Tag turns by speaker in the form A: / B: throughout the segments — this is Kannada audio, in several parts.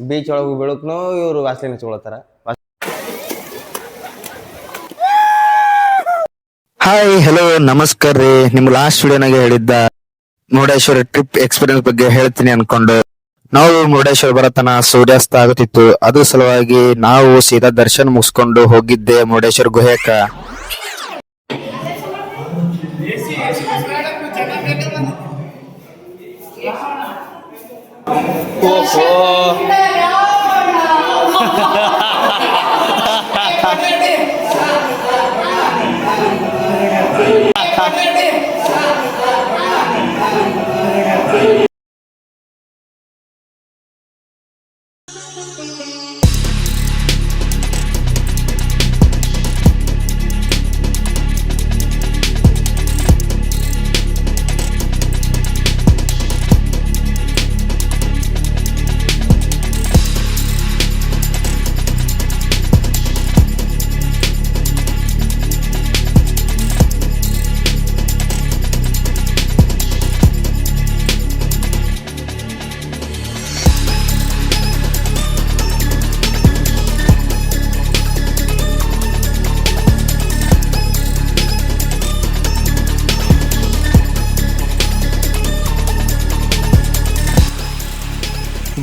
A: ಬೀಚ್ ಒಳಗೆ ಬೀಳಕ್ನು ಇವ್ರು ವಾಸನೆ ಹಚ್ಕೊಳತ್ತಾರ.
B: ಹಾಯ್ ಹಲೋ ನಮಸ್ಕಾರ ರೀ. ನಿಮ್ ಲಾಸ್ಟ್ ವಿಡಿಯೋನಾಗ ಹೇಳಿದ್ದ ಮುರುಡೇಶ್ವರ ಟ್ರಿಪ್ ಎಕ್ಸ್ಪೀರಿಯನ್ಸ್ ಬಗ್ಗೆ ಹೇಳ್ತೀನಿ ಅನ್ಕೊಂಡು ನಾವು ಮುರುಡೇಶ್ವರ ಬರತನ ಸೂರ್ಯಾಸ್ತ ಆಗುತ್ತಿತ್ತು. ಅದ್ರ ಸಲುವಾಗಿ ನಾವು ಸೀದಾ ದರ್ಶನ ಮುಗಿಸ್ಕೊಂಡು ಹೋಗಿದ್ದೆ ಮುರುಡೇಶ್ವರ ಗುಹೆಕ.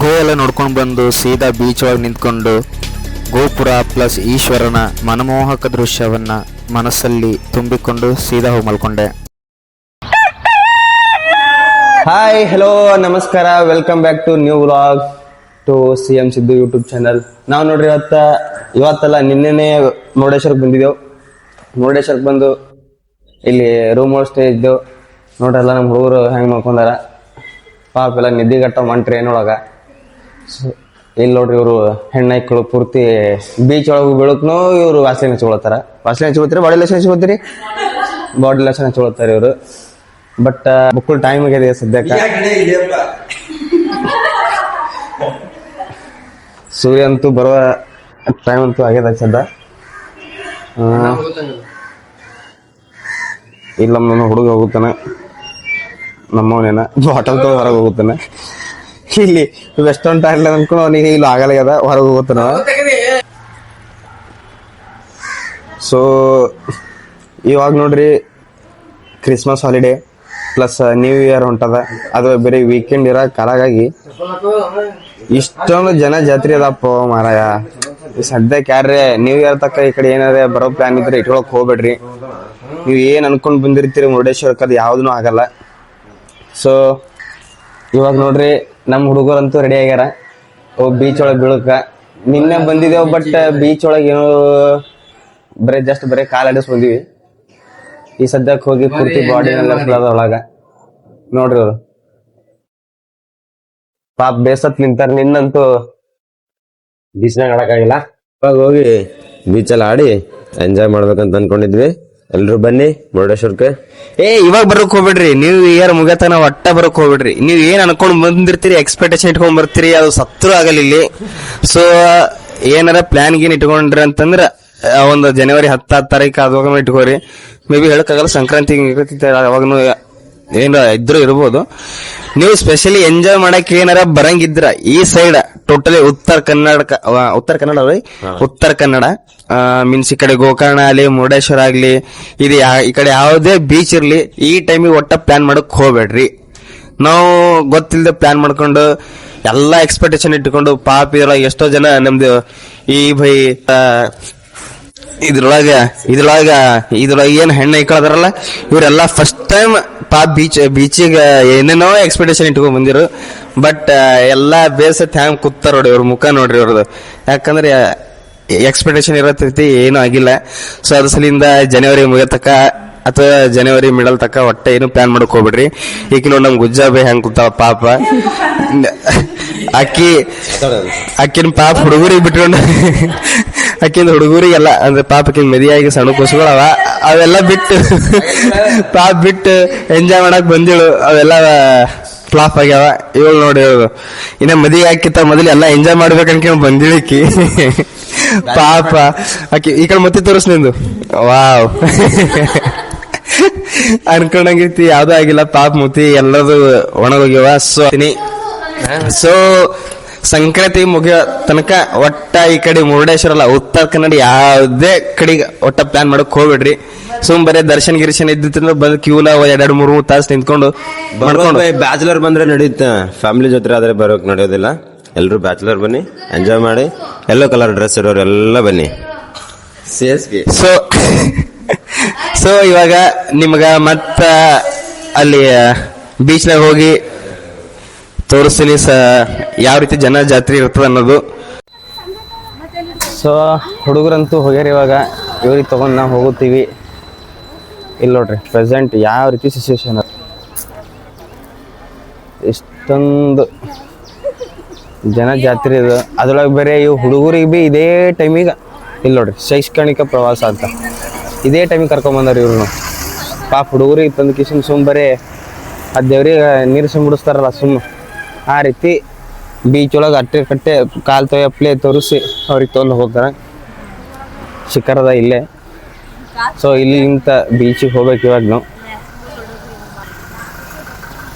B: ಗೋ ಎಲ್ಲ ನೋಡ್ಕೊಂಡು ಬಂದು ಸೀದಾ ಬೀಚ್ ಒಳಗೆ ನಿಂತ್ಕೊಂಡು ಗೋಪುರ ಪ್ಲಸ್ ಈಶ್ವರನ ಮನಮೋಹಕ ದೃಶ್ಯವನ್ನ ಮನಸ್ಸಲ್ಲಿ ತುಂಬಿಕೊಂಡು ಸೀದಾ ಹೋಗಿ ಮಲ್ಕೊಂಡೆ.
A: ಹಾಯ್ ಹಲೋ ನಮಸ್ಕಾರ, welcome back to new vlog to CM Siddu YouTube channel. ನಾವು ನೋಡ್ರಿ ಇವತ್ತಲ್ಲ ನಿನ್ನೆನೆ ಮುರುಡೇಶ್ವರಕ್ಕೆ ಬಂದಿದ್ದೆವು. ಮುರುಡೇಶ್ವರಕ್ಕೆ ಬಂದು ಇಲ್ಲಿ ರೂಮ್ ಒಳಗೆ ಸ್ಟೇ ಇದ್ದೆವು. ನೋಡ್ರಲ್ಲ ನಮ್ಮ ಹುಡುಗರು ಹೆಂಗೆ ಮಾಡ್ಕೊಂಡಾರ ಪಾಪ ಎಲ್ಲ ನಿದ್ದಿಗಟ್ಟ ಟ್ರೈನ್ ಒಳಗ. ಇಲ್ಲಿ ನೋಡ್ರಿ ಇವರು ಹೆಣ್ಣೈಕ್ಳು ಪೂರ್ತಿ ಬೀಚ್ ಒಳಗೆ ಬೀಳಕ್ನು ಇವ್ರು ವಾಸನೆ ಹಚ್ಕೊಳತ್ತಾರ. ವಾಸನೆ ಹಚ್ಕೊಳ್ತೀರಿ, ಬಾಡಿ ಲೋಷನ್ ಹಚ್ಕೊಳ್ತೀರಿ, ಬಾಡಿ ಲೋಷನ್ ಹಚ್ಕೊಳ್ತಾರೆ ಇವರು. ಬಟ್ ಬುಕ್ಕುಲ್ ಟೈಮ್ ಆಗಿದೆ ಸದ್ಯಕ್ಕೆ. ಸೂರ್ಯ ಅಂತೂ ಬರುವ ಟೈಮ್ ಅಂತೂ ಆಗ್ಯದ ಸದ್ಯ. ಇಲ್ಲ ನಮ್ಮ ಹುಡುಗ ಹೋಗುತ್ತಾನೆ, ನಮ್ಮವನೇನ ಬಾಟಲ್ ತಗೋ ಹೊರಗೆ ಹೋಗುತ್ತಾನೆ. ಇಲ್ಲಿ ವೆಸ್ಟರ್ನ್ ಟಾಯ್ಲೆಟ್ ಅನ್ಕೊಂಡು ಅವನಿಗೆ ಇಲ್ಲಿ ಆಗಲ್ಲ, ಹೊರಗೆ ಹೋಗುತ್ತಾನ. ಸೊ ಇವಾಗ ನೋಡ್ರಿ Christmas holiday plus new year ಹೊಂಟದ. ಅದು ಬೇರೆ ವೀಕೆಂಡ್ ಇರೋ ಕಾಲಾಗಿ ಇಷ್ಟೊಂದು ಜನ ಜಾತ್ರೆ ಅದಪ್ಪ ಮಾರಾಯ. ಸದ್ಯಕ್ಕೆ ಯಾರೇ ನ್ಯೂ ಇಯರ್ ತಕ್ಕ ಈ ಕಡೆ ಏನಾರ ಬರೋ ಪ್ಲಾನ್ ಇದ್ರೆ ಇಟ್ಕೊಳಕ್ ಹೋಗ್ಬೇಡ್ರಿ. ನೀವು ಏನ್ ಅನ್ಕೊಂಡ್ ಬಂದಿರ್ತೀರಿ ಮುರುಡೇಶ್ವರಕ್ಕೆ ಅದು ಯಾವ್ದೂ ಆಗಲ್ಲ. ಸೊ ಇವಾಗ ನೋಡ್ರಿ ನಮ್ಮ ಹುಡುಗರಂತೂ ರೆಡಿ ಆಗ್ಯಾರ ಬೀಚ್ ಒಳಗೆ ಬೀಳಕ. ನಿನ್ನೆ ಬಂದಿದ್ದೇವು, ಬಟ್ ಬೀಚ್ ಒಳಗೆ ಏನೋ ಬರೀ ಕಾಲ್ ಆಡಿಸ್ ಬಂದಿವಿ. ಈ ಸದ್ಯಕ್ಕೆ ಹೋಗಿ ಪೂರ್ತಿ ಬಾಡಿನೆಲ್ಲ ಒಳಗ ನೋಡ್ರಿ ಅವ್ರು ಪಾಪ ಬೇಸತ್ ನಿಂತಾರ. ನಿನ್ನಂತೂ
C: ಬೀಚ್ನಾಗ ಆಡಕ್ಕಾಗಿಲ್ಲ. ಇವಾಗ ಹೋಗಿ ಬೀಚಲ್ಲಿ ಆಡಿ ಎಂಜಾಯ್ ಮಾಡ್ಬೇಕಂತ ಅನ್ಕೊಂಡಿದ್ವಿ. ಎಲ್ರು ಬನ್ನಿ ಮುರುಡೇಶ್ವರಕ್ಕೆ.
A: ಇವಾಗ ಬರಕ್ ಹೋಗ್ಬಿಡ್ರಿ, ನ್ಯೂ ಇಯರ್ ಮುಗಿಯತನ ಒಟ್ಟ ಬರಕ್ ಹೋಗ್ಬಿಡ್ರಿ. ನೀವ್ ಏನ್ ಅನ್ಕೊಂಡ್ ಬಂದಿರ್ತೀರಿ, ಎಕ್ಸ್ಪೆಕ್ಟೇಷನ್ ಇಟ್ಕೊಂಡ್ ಬರ್ತೀರಿ, ಅದು ಸತ್ರು ಆಗಲ್ಲ ಇಲ್ಲಿ. ಸೊ ಏನಾರ ಪ್ಲಾನ್ ಗೀನ್ ಇಟ್ಕೊಂಡ್ರಿ ಅಂತಂದ್ರ ಒಂದು ಜನವರಿ 10 ತಾರೀಕು ಅದ್ವಾಗ ಇಟ್ಕೋರಿ. ಮೇ ಬಿ ಹೇಳಕ್ಕಾಗಲ್ಲ, ಸಂಕ್ರಾಂತಿ ಅವಾಗನು ಏನಾರ ಇದ್ರು ಇರ್ಬೋದು. ನೀವು ಸ್ಪೆಷಲಿ ಎಂಜಾಯ್ ಮಾಡಕ್ ಏನಾರ ಬರಂಗಿದ್ರ ಈ side totally Uttara Kannada means ಈ ಕಡೆ ಗೋಕರ್ಣ ಆಗ್ಲಿ, ಮುರುಡೇಶ್ವರ ಆಗ್ಲಿ, ಇದು ಈ ಕಡೆ ಯಾವುದೇ ಬೀಚ್ ಇರ್ಲಿ, ಈ ಟೈಮಿಗೆ ಒಟ್ಟ ಪ್ಲಾನ್ ಮಾಡಕ್ ಹೋಗ್ಬೇಡ್ರಿ. ನಾವು ಗೊತ್ತಿಲ್ಲದೆ ಪ್ಲಾನ್ ಮಾಡ್ಕೊಂಡು ಎಲ್ಲಾ ಎಕ್ಸ್ಪೆಕ್ಟೇಷನ್ ಇಟ್ಕೊಂಡು ಪಾಪ ಇದ್ರೊಳಗೆ ಎಷ್ಟೋ ಜನ ನಮ್ದು ಈ ಭೈ ಇದ್ರೊಳಗ ಏನ್ ಹೆಣ್ಣು ಇಕ್ಕಳದಾರಲ್ಲ ಇವರೆಲ್ಲ ಫಸ್ಟ್ ಟೈಮ್ ಬೀಚಿಗೆ ಏನೇನೋ ಎಕ್ಸ್ಪೆಕ್ಟೇಷನ್ ಇಟ್ಕೊಂಡ್ ಬಂದಿರು. ಬಟ್ ಎಲ್ಲಾ ಬೇಸತ್ ಹ್ಯಾಂಗ್ ಕೂತಾರ ನೋಡಿ ಇವ್ರ ಮುಖ ನೋಡ್ರಿ ಅವ್ರದ್ದು. ಯಾಕಂದ್ರೆ ಎಕ್ಸ್ಪೆಕ್ಟೇಷನ್ ಇರತೈತಿ, ಏನೂ ಆಗಿಲ್ಲ. ಸೊ ಅದ್ರ ಸಲಿಂದ ಜನವರಿ ಮುಗಿಯತಕ್ಕ ಅಥವಾ ಜನವರಿ ಮಿಡಲ್ ತಕ್ಕ ಒಟ್ಟೆ ಏನು ಪ್ಲಾನ್ ಮಾಡಕ್ ಹೋಗ್ಬಿಡ್ರಿ. ಈಗ ನೋಡಿ ನಮ್ ಗುಜ್ಜಾಬೆ ಹೆಂಗ್ ಕೂತಾವ ಪಾಪ. ಅಕ್ಕಿನ ಪಾಪ ಹುಡುಗರಿಗೆ ಬಿಟ್ಕೊಂಡು ಅಕ್ಕಿಂದ ಹುಡುಗರಿಗೆಲ್ಲ ಅಂದ್ರೆ ಪಾಪಕ್ಕಿನ ಮದಿಯಾಗಿ ಸಣ್ಣ ಕೂಸುಗಳವ ಅವೆಲ್ಲ ಬಿಟ್ಟು ಪಾಪ ಬಿಟ್ಟು ಎಂಜಾಯ್ ಮಾಡಕ್ ಬಂದಿಳು. ಅವೆಲ್ಲ ಫ್ಲಾಪ್ ಆಗ್ಯಾವ. ಇವಾಗ ನೋಡಿ ಇನ್ನ ಮದಿ ಹಾಕಿತ್ತ ಮೊದಲು ಎಲ್ಲ ಎಂಜಾಯ್ ಮಾಡ್ಬೇಕು ಅನ್ಕೊಂಡ್ ಬಂದಿಳಕಿ ಪಾಪ. ಆಕಿ ಈ ಕಡೆ ಮತ್ತೆ ತೋರಿಸ್ ನಿಂದು. ವಾವ್ ಅನ್ಕೊಂಡಂಗಿರ್ತಿ ಯಾವ್ದು ಆಗಿಲ್ಲ, ಪಾಪ ಮುತಿ ಎಲ್ಲದು ಒಣಗೋಗ್ಯವ. ಸೊ ಸಂಕ್ರಾಂತಿ ಮುಗಿಯೋ ತನಕ ಒಟ್ಟ ಈ ಕಡೆ ಮುರುಡೇಶ್ವರ ಅಲ್ಲ, ಉತ್ತರ ಕನ್ನಡ ಯಾವುದೇ ಕಡೆಗೆ ಒಟ್ಟ ಪ್ಲಾನ್ ಮಾಡಕ್ ಹೋಗ್ಬಿಡ್ರಿ. ಬರೇ ದರ್ಶನ್ ಗಿರ್ಶನ್ ಇದ್ದಿತ್ತು ಬಂದ್ ಕ್ಯೂಲ 2-3 ತಾಸು ನಿಂತ್ಕೊಂಡು ಮಾಡ್ಕೊಂಡು.
C: ಬ್ಯಾಚುಲರ್ ಬಂದ್ರೆ ನಡೆಯುತ್ತೆ, ಫ್ಯಾಮಿಲಿ ಜೊತೆ ಆದ್ರೆ ಬರೋಕ್ ನಡೆಯೋದಿಲ್ಲ. ಎಲ್ರು ಬ್ಯಾಚುಲರ್ ಬನ್ನಿ, ಎಂಜಾಯ್ ಮಾಡಿ. ಎಲ್ಲೋ ಕಲರ್ ಡ್ರೆಸ್ ಇರೋರು ಎಲ್ಲ ಬನ್ನಿ.
A: ಸೊ ಇವಾಗ ನಿಮ್ಗ ಮತ್ತ ಅಲ್ಲಿ ಬೀಚ್ನಾಗ ಹೋಗಿ ತೋರಿಸ್ತೀನಿ ಯಾವ ರೀತಿ ಜನ ಜಾತ್ರೆ ಇರ್ತದ ಅನ್ನೋದು. ಸೊ ಹುಡುಗರಂತೂ ಹೋಗ್ಯಾರ. ಇವಾಗ ಇವ್ರಿಗೆ ತಗೊಂಡ್ ನಾವು ಹೋಗುತ್ತೀವಿ. ಇಲ್ಲಿ ನೋಡ್ರಿ ಪ್ರೆಸೆಂಟ್ ಯಾವ ರೀತಿ ಸಿಚುವೇಶನ್, ಇಷ್ಟೊಂದು ಜನ ಜಾತ್ರೆ ಇದು. ಅದ್ರೊಳಗೆ ಬೇರೆ ಇವು ಹುಡುಗರಿಗೆ ಬಿ ಇದೇ ಟೈಮಿಗೆ ಇಲ್ಲಿ ನೋಡ್ರಿ ಶೈಕ್ಷಣಿಕ ಪ್ರವಾಸ ಅಂತ ಇದೇ ಟೈಮಿಗೆ ಕರ್ಕೊಂಬಂದಾರ ಇವ್ರು. ಪಾಪ ಹುಡುಗರಿಗೆ ತಂದು ಕಿಶನ್ ಬರೀ ಆ ದೇವ್ರಿಗೆ ನೀರು ಮುಡಿಸ್ತಾರಲ್ಲ ಆ ರೀತಿ ಬೀಚ್ ಒಳಗೆ ಅಟ್ಟೆ ಕಟ್ಟೆ ಕಾಲು ತೊಯ್ಯಪ್ಲೆ ತೋರಿಸಿ ಅವ್ರಿಗೆ ತೊಗೊಂಡು ಹೋಗ್ತಾರೆ. ಶಿಖರದ ಇಲ್ಲೇ. ಸೊ ಇಲ್ಲಿಂದ ಬೀಚಿಗೆ ಹೋಗ್ಬೇಕು ಇವಾಗ ನಾವು.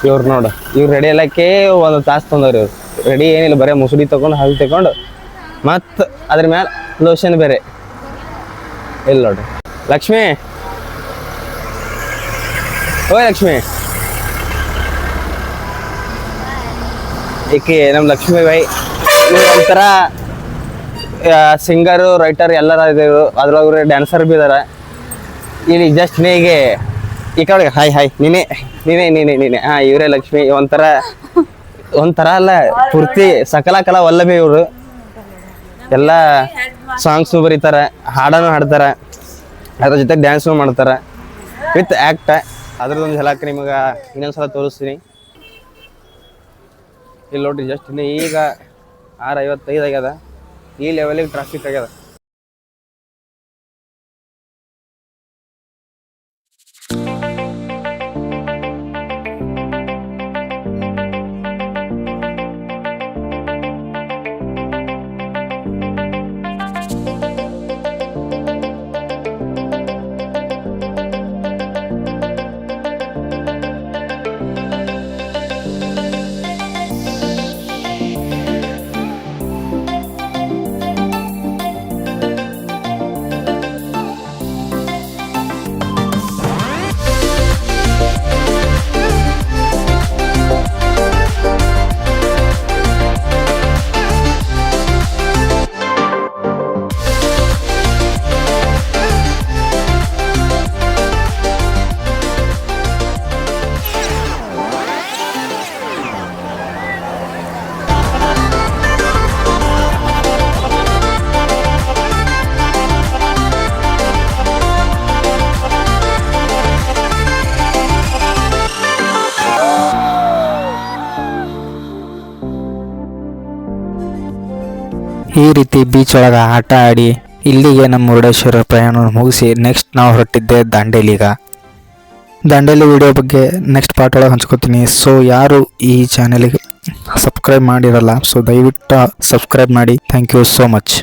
A: ಇವ್ರು ನೋಡು, ಇವ್ರು ರೆಡಿ ಎಲ್ಲಕ್ಕೆ 1 ತಾಸು ತೊಂದವ್ರಿ. ಇವ್ರು ರೆಡಿ ಏನಿಲ್ಲ, ಬರೀ ಮುಸುಡಿ ತಗೊಂಡು ಹಲ್ ತಗೊಂಡು ಮತ್ತು ಅದ್ರ ಮ್ಯಾಲೆ ಲೋಷನ್ ಬೇರೆ. ಇಲ್ಲ ನೋಡ್ರಿ ಲಕ್ಷ್ಮಿ, ಓಯ್ ಲಕ್ಷ್ಮಿ, ಈಕೆ ನಮ್ಮ ಲಕ್ಷ್ಮೀ ಬಾಯಿ. ಇವ್ರು ಒಂಥರ ಸಿಂಗರು, ರೈಟರ್ ಎಲ್ಲರ ಇದ್ರು. ಅದ್ರೊಳಗೆ ಡ್ಯಾನ್ಸರ್ ಬಿ ಇದಾರೆ. ಇಲ್ಲಿ ಜಸ್ಟ್ ನೀಗೆ ಈ ಕಡೆ ಹಾಯ್ ನೀನೆ ಹಾ, ಇವರೇ ಲಕ್ಷ್ಮಿ. ಒಂಥರ ಅಲ್ಲ, ಪೂರ್ತಿ ಸಕಲ ಕಲಾ ವಲ್ಲಭಿ ಇವರು. ಎಲ್ಲ ಸಾಂಗ್ಸ್ ಬರೀತಾರ, ಹಾಡನು ಹಾಡ್ತಾರ, ಅದ್ರ ಜೊತೆ ಡ್ಯಾನ್ಸ್ ಮಾಡ್ತಾರ ವಿತ್ ಆಕ್ಟ್. ಅದ್ರದ್ದೊಂದು ಝಲಕ್ ನಿಮಗೆ ಇನ್ನೊಂದ್ಸಲ ತೋರಿಸ್ತೀನಿ. ಇಲ್ಲಿ ನೋಡ್ರಿ ಜಸ್ಟ್ ಇನ್ನು ಈಗ 6:55 ಆಗ್ಯದ. ಈ ಲೆವೆಲಿಗೆ ಟ್ರಾಫಿಕ್ ಆಗ್ಯದ.
B: ಈ ರೀತಿ ಬೀಚ್ ಒಳಗೆ ಆಟ ಆಡಿ ಇಲ್ಲಿಗೆ ನಮ್ಮ ಮುರುಡೇಶ್ವರ ಪ್ರಯಾಣ ಮುಗಿಸಿ ನೆಕ್ಸ್ಟ್ ನಾವು ಹೊರಟಿದ್ದೆ ದಾಂಡೇಲಿಗ. ದಾಂಡೇಲಿ ವಿಡಿಯೋ ಬಗ್ಗೆ ನೆಕ್ಸ್ಟ್ ಪಾರ್ಟ್ ಒಳಗೆ ಹಂಚ್ಕೋತೀನಿ. ಸೊ ಯಾರು ಈ ಚಾನೆಲ್ಗೆ ಸಬ್ಸ್ಕ್ರೈಬ್ ಮಾಡಿರಲ್ಲ, ಸೊ ದಯವಿಟ್ಟು ಸಬ್ಸ್ಕ್ರೈಬ್ ಮಾಡಿ. Thank you so much.